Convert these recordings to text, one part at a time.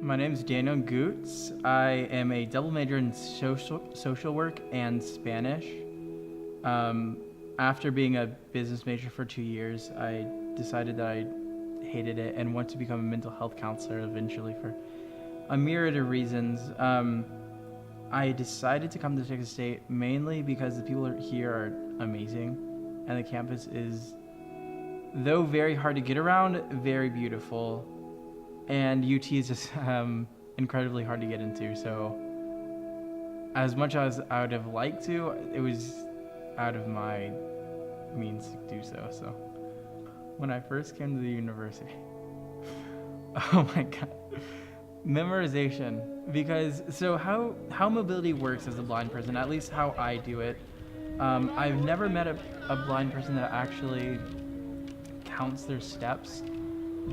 My name is Daniel Gutz. I am a double major in social work and Spanish. After being a business major for 2 years, I decided that I hated it and wanted to become a mental health counselor eventually for a myriad of reasons. I decided to come to Texas State mainly because the people here are amazing, and the campus is, though very hard to get around, very beautiful. And UT is just incredibly hard to get into. So as much as I would have liked to, it was out of my means to do so. So when I first came to the university, oh my God, memorization. Because so how mobility works as a blind person, at least how I do it, I've never met a blind person that actually counts their steps.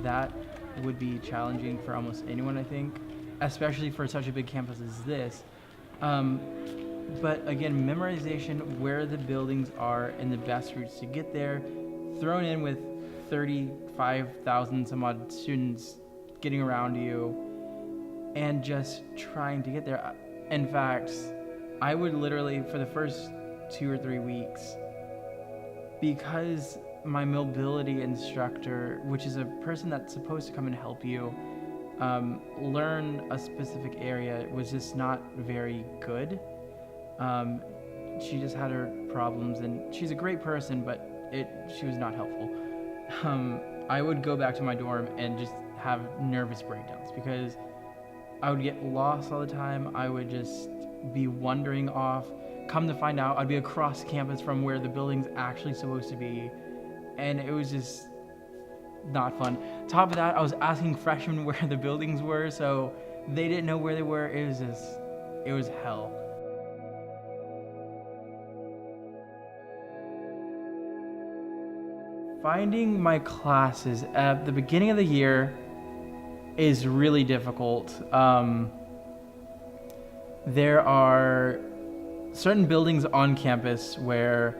That would be challenging for almost anyone, I think, especially for such a big campus as this. But again, memorization, where the buildings are and the best routes to get there, thrown in with 35,000 some odd students getting around you and just trying to get there. In fact, I would literally, for the first 2 or 3 weeks, because my mobility instructor, which is a person that's supposed to come and help you learn a specific area, was just not very good. She just had her problems, and she's a great person, but she was not helpful. I would go back to my dorm and just have nervous breakdowns because I would get lost all the time. I would just be wandering off. Come to find out, I'd be across campus from where the building's actually supposed to be. And it was just not fun. Top of that, I was asking freshmen where the buildings were, so they didn't know where they were. It was hell. Finding my classes at the beginning of the year is really difficult. There are certain buildings on campus where,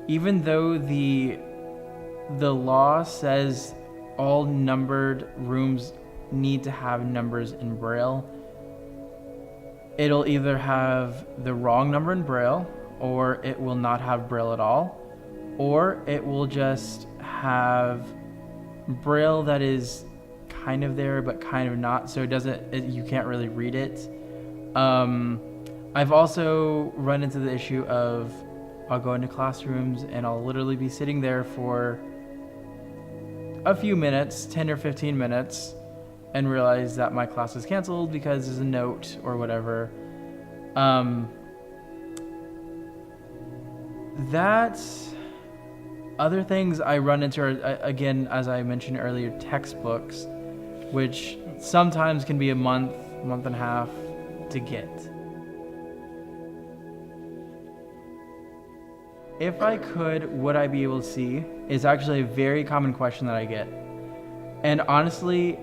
even though the law says all numbered rooms need to have numbers in Braille, it'll either have the wrong number in Braille, or it will not have Braille at all, or it will just have Braille that is kind of there but kind of not, so you can't really read it. I've also run into the issue of I'll go into classrooms and I'll literally be sitting there for a few minutes, 10 or 15 minutes, and realize that my class is canceled because there's a note or whatever. Other things I run into are, again, as I mentioned earlier, textbooks, which sometimes can be a month and a half to get. If I could, would I be able to see, is actually a very common question that I get. And honestly,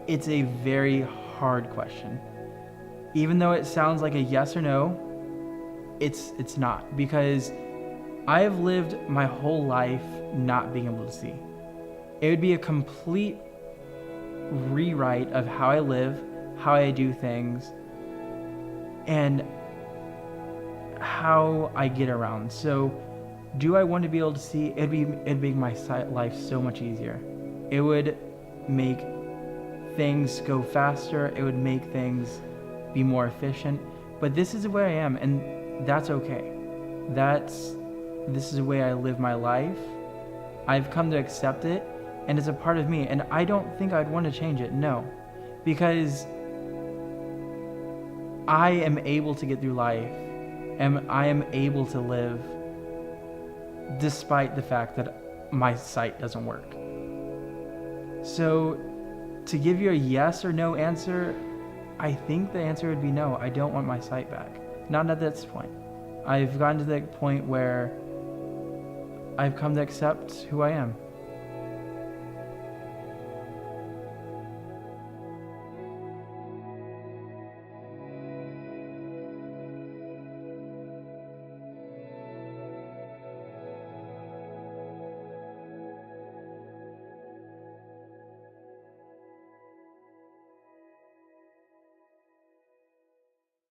it's a very hard question. Even though it sounds like a yes or no, it's not, because I have lived my whole life not being able to see. It would be a complete rewrite of how I live, how I do things, and how I get around. So do I want to be able to see? It'd make my life so much easier. It would make things go faster. It would make things be more efficient. But this is the way I am, and that's okay. This is the way I live my life. I've come to accept it, and it's a part of me, and I don't think I'd want to change it, no. Because I am able to get through life, and I am able to live despite the fact that my sight doesn't work. So to give you a yes or no answer, I think the answer would be no. I don't want my sight back. Not at this point. I've gotten to the point where I've come to accept who I am.